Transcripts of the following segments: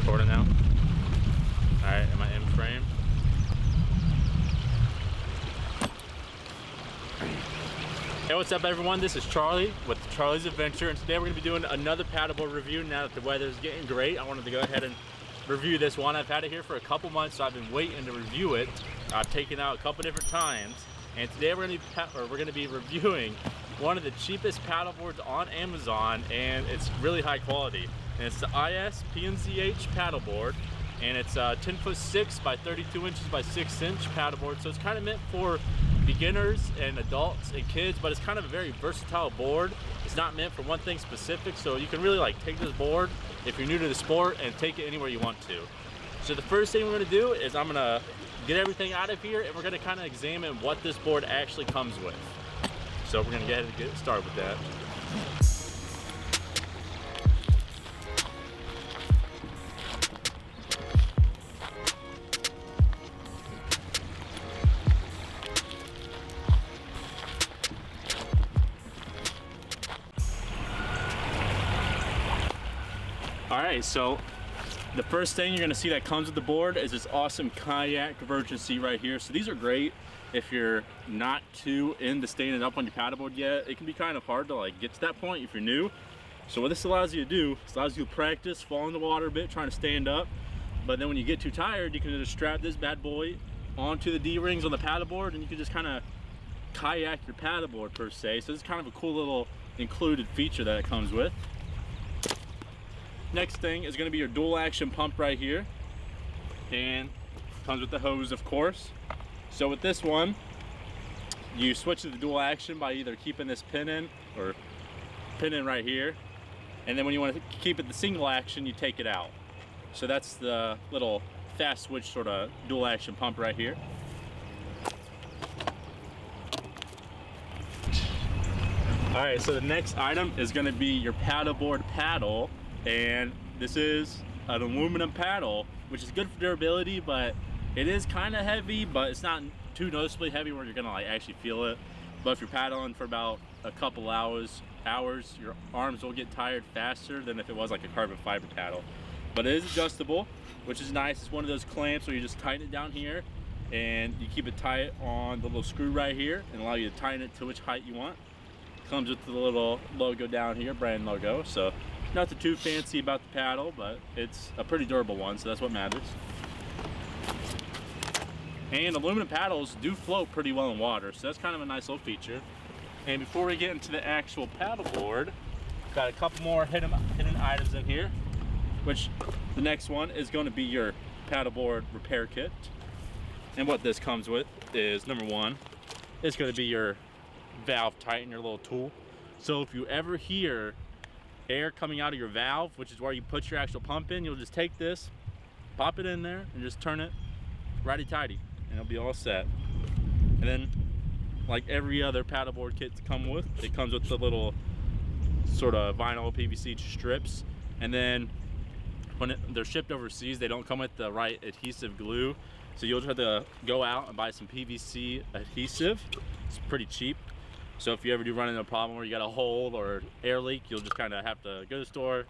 recording now? Alright, am I in frame? Hey, what's up everyone? This is Charlie with Charlie's Adventure, and today we're going to be doing another paddleboard review. Now that the weather is getting great, I wanted to go ahead and review this one. I've had it here for a couple months, so I've been waiting to review it. I've taken it out a couple different times, and today we're going to be reviewing one of the cheapest paddleboards on Amazon, and it's really high quality. And it's the ISPNZH paddleboard, and it's 10'6" by 32 inches by 6 inch paddleboard. So it's kind of meant for beginners and adults and kids, but it's kind of a very versatile board. It's not meant for one thing specific, so you can really like take this board if you're new to the sport and take it anywhere you want to. So the first thing we're going to do is I'm going to get everything out of here, and we're going to kind of examine what this board actually comes with. So we're going to go ahead and get started with that. Alright, so the first thing you're going to see that comes with the board is this awesome Kayak conversion seat right here. So these are great if you're not too into standing up on your paddleboard yet. It can be kind of hard to like get to that point if you're new. So what this allows you to do, it allows you to practice, fall in the water a bit, trying to stand up. But then when you get too tired, you can just strap this bad boy onto the D-rings on the paddleboard, and you can just kind of kayak your paddleboard per se. So it's kind of a cool little included feature that it comes with. Next thing is going to be your dual action pump right here, and comes with the hose, of course. So with this one, you switch to the dual action by either keeping this pin in or pin in right here, and then when you want to keep it the single action, you take it out. So that's the little fast switch sort of dual action pump right here. All right, so the next item is going to be your paddleboard paddle. And this is an aluminum paddle, which is good for durability, but it is kind of heavy, but it's not too noticeably heavy where you're gonna like actually feel it. But if you're paddling for about a couple hours, your arms will get tired faster than if it was like a carbon fiber paddle. But it is adjustable, which is nice. It's one of those clamps where you just tighten it down here and you keep it tight on the little screw right here and allow you to tighten it to which height you want. Comes with the little logo down here, brand logo. So nothing too fancy about the paddle, but it's a pretty durable one, so that's what matters. And aluminum paddles do float pretty well in water, so that's kind of a nice little feature. And before we get into the actual paddleboard, got a couple more hidden items in here, which the next one is going to be your paddleboard repair kit. And what this comes with is, number one, it's going to be your valve tighten, your little tool. So if you ever hear air coming out of your valve, which is where you put your actual pump in, you'll just take this, pop it in there, and just turn it righty-tighty, and it'll be all set. And then, like every other paddleboard kit to come with, it comes with the little sort of vinyl PVC strips. And then when they're shipped overseas, they don't come with the right adhesive glue, so you'll just have to go out and buy some PVC adhesive. It's pretty cheap. So if you ever do run into a problem where you got a hole or air leak, you'll just kind of have to go to the store,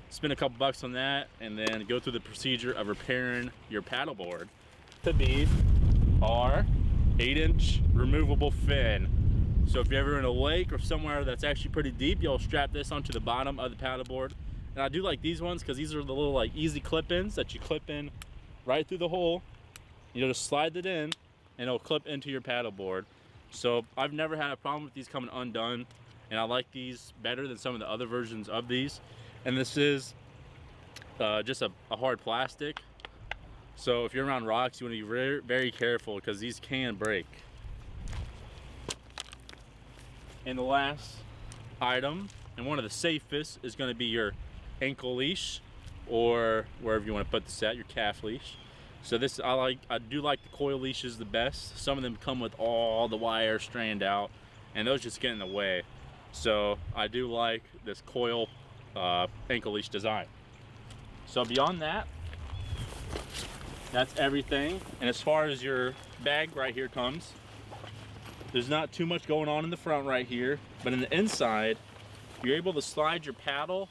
spend a couple bucks on that, and then go through the procedure of repairing your paddleboard. To be our 8-inch removable fin. So if you're ever in a lake or somewhere that's actually pretty deep, you'll strap this onto the bottom of the paddleboard. And I do like these ones because these are the little like easy clip-ins that you clip in right through the hole. You'll just slide it in and it'll clip into your paddleboard. So I've never had a problem with these coming undone, and I like these better than some of the other versions of these. And this is just a hard plastic, so if you're around rocks, you want to be very, very careful because these can break. And the last item, and one of the safest, is going to be your ankle leash, or wherever you want to put this at, your calf leash. So this, I do like the coil leashes the best. Some of them come with all the wire strand out, and those just get in the way. So I do like this coil ankle leash design. So beyond that, that's everything. And as far as your bag right here comes, there's not too much going on in the front right here, but in the inside, you're able to slide your paddle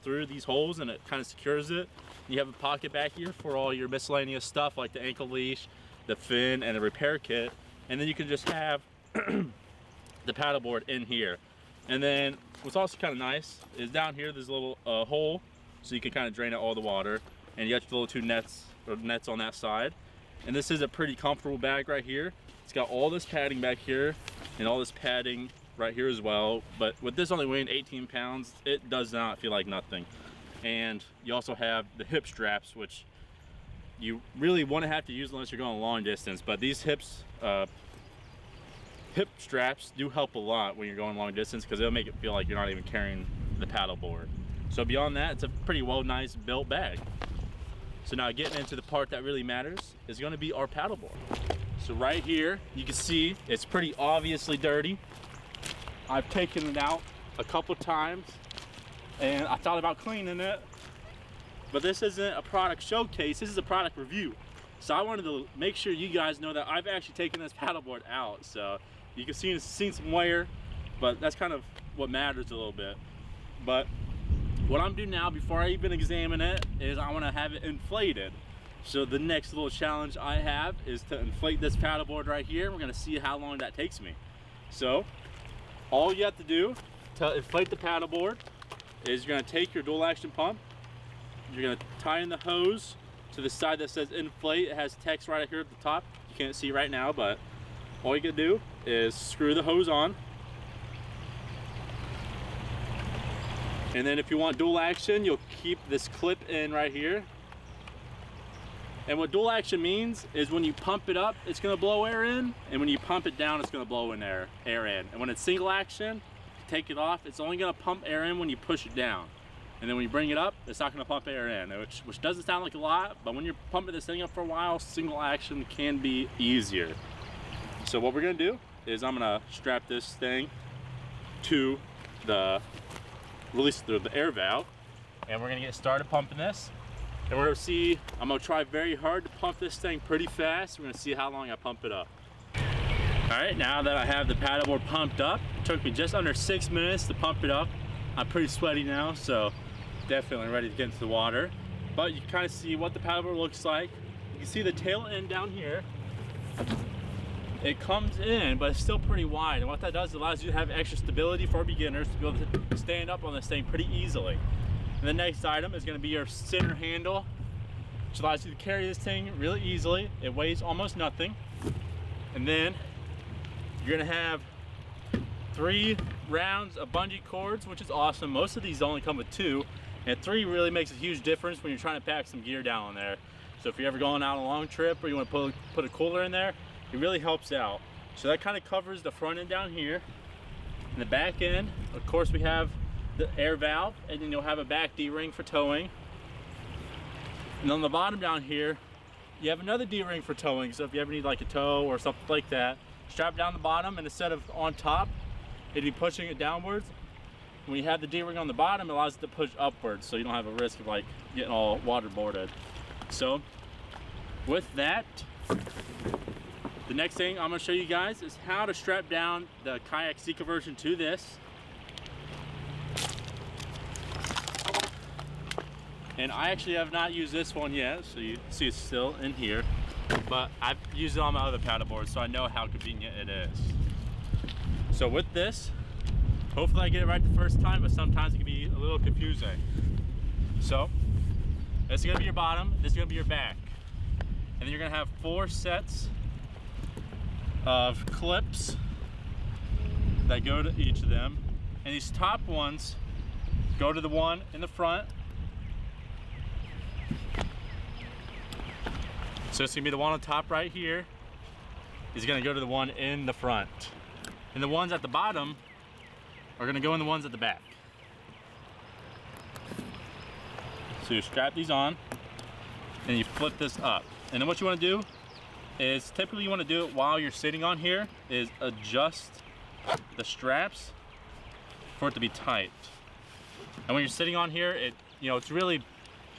through these holes and it kind of secures it. You have a pocket back here for all your miscellaneous stuff like the ankle leash, the fin, and the repair kit. And then you can just have the paddleboard in here. And then what's also kind of nice is down here there's a little hole so you can kind of drain out all the water. And you got your little two nets on that side. And this is a pretty comfortable bag right here. It's got all this padding back here and all this padding right here as well. But with this only weighing 18 pounds, it does not feel like nothing. And you also have the hip straps, which you really want to have to use unless you're going a long distance. But these hip straps do help a lot when you're going long distance because they'll make it feel like you're not even carrying the paddleboard. So beyond that, it's a pretty nice built bag. So now getting into the part that really matters is going to be our paddleboard. So right here, you can see it's pretty obviously dirty. I've taken it out a couple times and I thought about cleaning it, but this isn't a product showcase, this is a product review. So I wanted to make sure you guys know that I've actually taken this paddleboard out. So you can see seen some wear, but that's kind of what matters a little bit. But what I'm doing now before I even examine it is I want to have it inflated. So the next little challenge I have is to inflate this paddleboard right here. We're going to see how long that takes me. So all you have to do to inflate the paddleboard is you're going to take your dual action pump, you're going to tie in the hose to the side that says inflate. It has text right here at the top. You can't see right now, but all you can do is screw the hose on. And then if you want dual action, you'll keep this clip in right here. And what dual action means is when you pump it up, it's gonna blow air in, and when you pump it down, it's gonna blow in air in. And when it's single action, take it off, it's only gonna pump air in when you push it down. And then when you bring it up, it's not gonna pump air in, which doesn't sound like a lot, but when you're pumping this thing up for a while, single action can be easier. So what we're gonna do is I'm gonna strap this thing to the release the air valve, and we're gonna get started pumping this. And we're gonna see, I'm gonna try very hard to pump this thing pretty fast. We're gonna see how long I pump it up. All right, now that I have the paddleboard pumped up, it took me just under 6 minutes to pump it up. I'm pretty sweaty now, so definitely ready to get into the water. But you can kind of see what the paddleboard looks like. You can see the tail end down here. It comes in, but it's still pretty wide. And what that does, it allows you to have extra stability for beginners to be able to stand up on this thing pretty easily. And the next item is gonna be your center handle, which allows you to carry this thing really easily. It weighs almost nothing. And then you're gonna have 3 rounds of bungee cords, which is awesome. Most of these only come with 2, and 3 really makes a huge difference when you're trying to pack some gear down on there. So if you're ever going out on a long trip or you want to put a cooler in there, it really helps out. So that kind of covers the front end down here. And the back end, of course, we have the air valve, and then you'll have a back D-ring for towing. And on the bottom down here, you have another D-ring for towing. So if you ever need like a tow or something like that, strap down the bottom, and instead of on top, it'd be pushing it downwards. When you have the D-ring on the bottom, it allows it to push upwards, so you don't have a risk of like getting all waterboarded. So with that, the next thing I'm gonna show you guys is how to strap down the Kayak C conversion to this. And I actually have not used this one yet, so you see it's still in here. But I've used it on my other paddleboard, so I know how convenient it is. So with this, hopefully I get it right the first time, but sometimes it can be a little confusing. So this is gonna be your bottom, this is gonna be your back. And then you're gonna have 4 sets of clips that go to each of them. And these top ones go to the one in the front. So it's gonna be the one on top right here is gonna go to the one in the front. And the ones at the bottom are gonna go in the ones at the back. So you strap these on and you flip this up. And then what you wanna do is, typically you wanna do it while you're sitting on here, is adjust the straps for it to be tight. And when you're sitting on here, it's really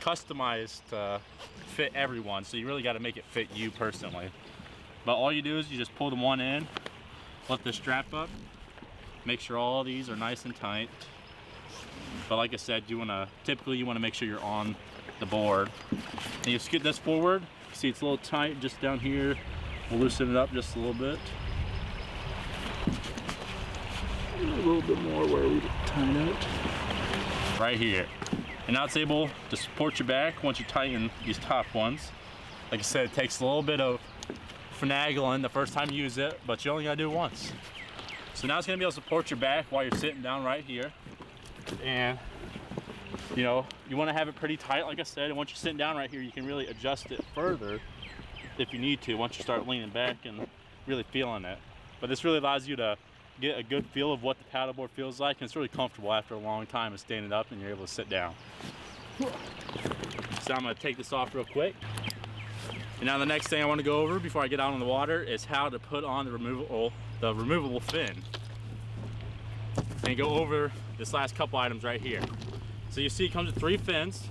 customized to fit everyone, so you really got to make it fit you personally. But all you do is you just pull the one in, lift the strap up, make sure all these are nice and tight, But like I said, typically you want to make sure you're on the board. And you scoot this forward. See, it's a little tight just down here. We'll loosen it up just a little bit. A little bit more where we tighten it. Right here. And now it's able to support your back once you tighten these top ones. Like I said, it takes a little bit of finagling the first time you use it, but you only gotta do it once. So now it's gonna be able to support your back while you're sitting down right here. And you know, you wanna have it pretty tight, like I said, and once you're sitting down right here, you can really adjust it further if you need to, once you start leaning back and really feeling it. But this really allows you to get a good feel of what the paddleboard feels like, and it's really comfortable after a long time of standing up and you're able to sit down. So I'm gonna take this off real quick. And now the next thing I want to go over before I get out on the water is how to put on the removable fin. And go over this last couple items right here. So you see it comes with 3 fins.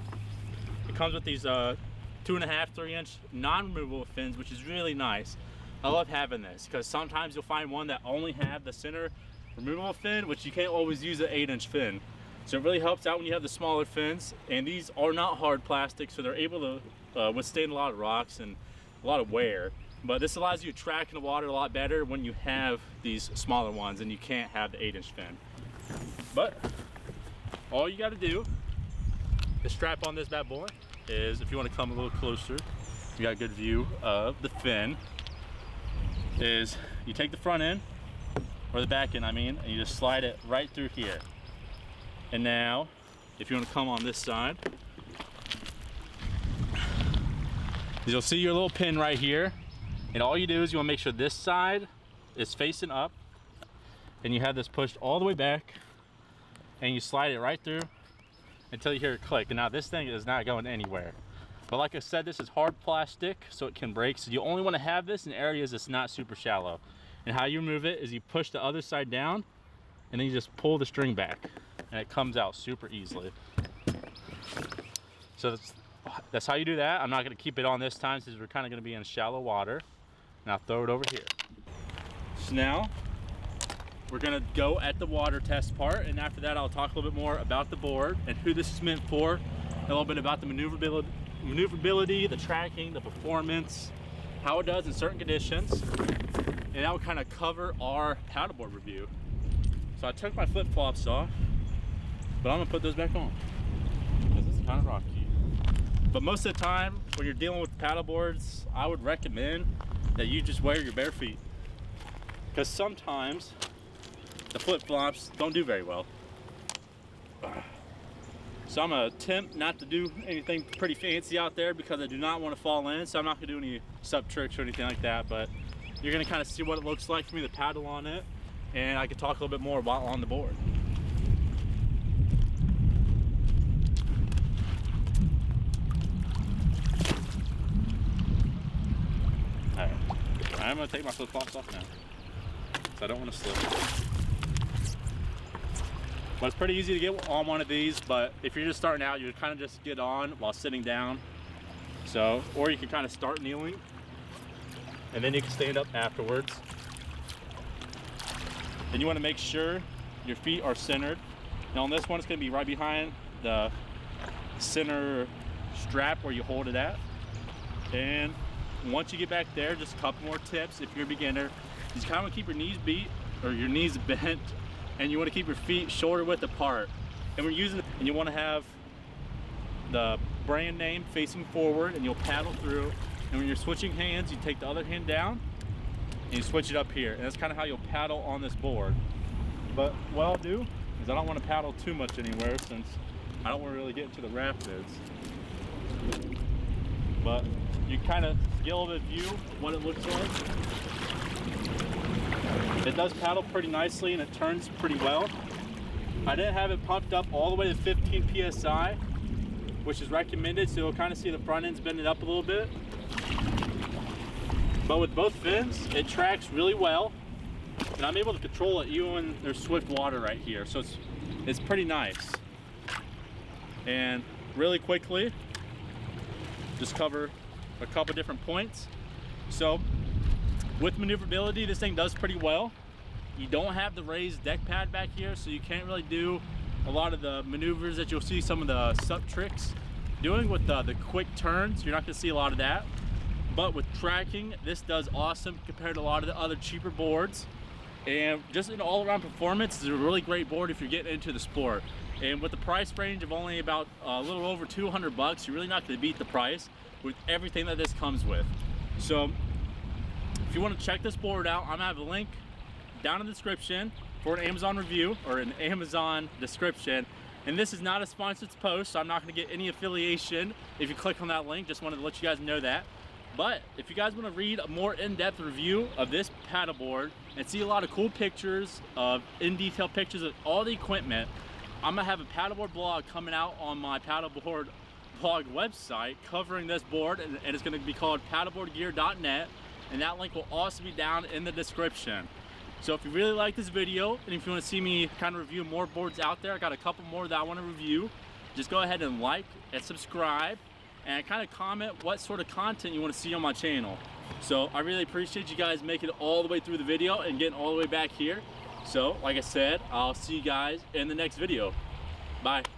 It comes with these 2.5, 3-inch non-removable fins, which is really nice. I love having this because sometimes you'll find one that only have the center removable fin, which you can't always use an 8-inch fin. So it really helps out when you have the smaller fins, and these are not hard plastic, so they're able to withstand a lot of rocks and a lot of wear. But this allows you to track in the water a lot better when you have these smaller ones and you can't have the 8-inch fin. But all you got to do is strap on this bad boy. If you want to come a little closer, you got a good view of the fin. Is you take the front end, or the back end I mean, and you just slide it right through here. And now if you want to come on this side, you'll see your little pin right here, and all you do is you want to make sure this side is facing up, and you have this pushed all the way back, and you slide it right through until you hear it click. And now this thing is not going anywhere. But like I said, this is hard plastic, so it can break. So you only want to have this in areas that's not super shallow. And how you remove it is you push the other side down, and then you just pull the string back, and it comes out super easily. So that's how you do that. I'm not going to keep it on this time since we're kind of going to be in shallow water. Now throw it over here. So now we're going to go at the water test part, and after that I'll talk a little bit more about the board and who this is meant for, a little bit about the maneuverability, the tracking, the performance, how it does in certain conditions, and that will kind of cover our paddleboard review. So I took my flip-flops off, but I'm going to put those back on because it's kind of rocky. But most of the time when you're dealing with paddleboards, I would recommend that you just wear your bare feet, because sometimes the flip-flops don't do very well. So I'm gonna attempt not to do anything pretty fancy out there because I do not want to fall in, so I'm not gonna do any sub tricks or anything like that, but you're gonna kind of see what it looks like for me to paddle on it, and I can talk a little bit more while on the board. Alright, I'm gonna take my flip-flops off now, so I don't want to slip. But it's pretty easy to get on one of these, but if you're just starting out, you kind of just get on while sitting down. So, or you can kind of start kneeling, and then you can stand up afterwards. Then you want to make sure your feet are centered. Now on this one, it's going to be right behind the center strap where you hold it at. And once you get back there, just a couple more tips. If you're a beginner, you just kind of want to keep your knees beat, or your knees bent, and you want to keep your feet shoulder width apart. And we're using it, and you want to have the brand name facing forward, and you'll paddle through. And when you're switching hands, you take the other hand down and you switch it up here, and that's kind of how you'll paddle on this board. But what I'll do is I don't want to paddle too much anywhere since I don't want to really get into the rapids. But you kind of get a little bit of view of what it looks like. It does paddle pretty nicely and it turns pretty well. I didn't have it pumped up all the way to 15 psi, which is recommended, so you'll kind of see the front end's bending up a little bit. But with both fins, it tracks really well, and I'm able to control it even when there's swift water right here, so it's pretty nice. And really quickly, just cover a couple different points. So with maneuverability, this thing does pretty well. You don't have the raised deck pad back here, so you can't really do a lot of the maneuvers that you'll see some of the sup tricks doing with the quick turns. You're not gonna see a lot of that. But with tracking, this does awesome compared to a lot of the other cheaper boards. And just an all-around performance, is a really great board if you're getting into the sport. And with the price range of only about a little over 200 bucks, you're really not gonna beat the price with everything that this comes with. So if you wanna check this board out, I'm gonna have a link down in the description for an Amazon review or an Amazon description. And this is not a sponsored post, so I'm not gonna get any affiliation if you click on that link. Just wanted to let you guys know that. But if you guys want to read a more in-depth review of this paddleboard and see a lot of cool pictures of in-detail pictures of all the equipment, I'm gonna have a paddleboard blog coming out on my paddleboard blog website covering this board, and it's gonna be called paddleboardgear.net, and that link will also be down in the description. So if you really like this video, and if you want to see me kind of review more boards out there, I got a couple more that I want to review, just go ahead and like and subscribe, and kind of comment what sort of content you want to see on my channel. So I really appreciate you guys making it all the way through the video and getting all the way back here. So like I said, I'll see you guys in the next video. Bye.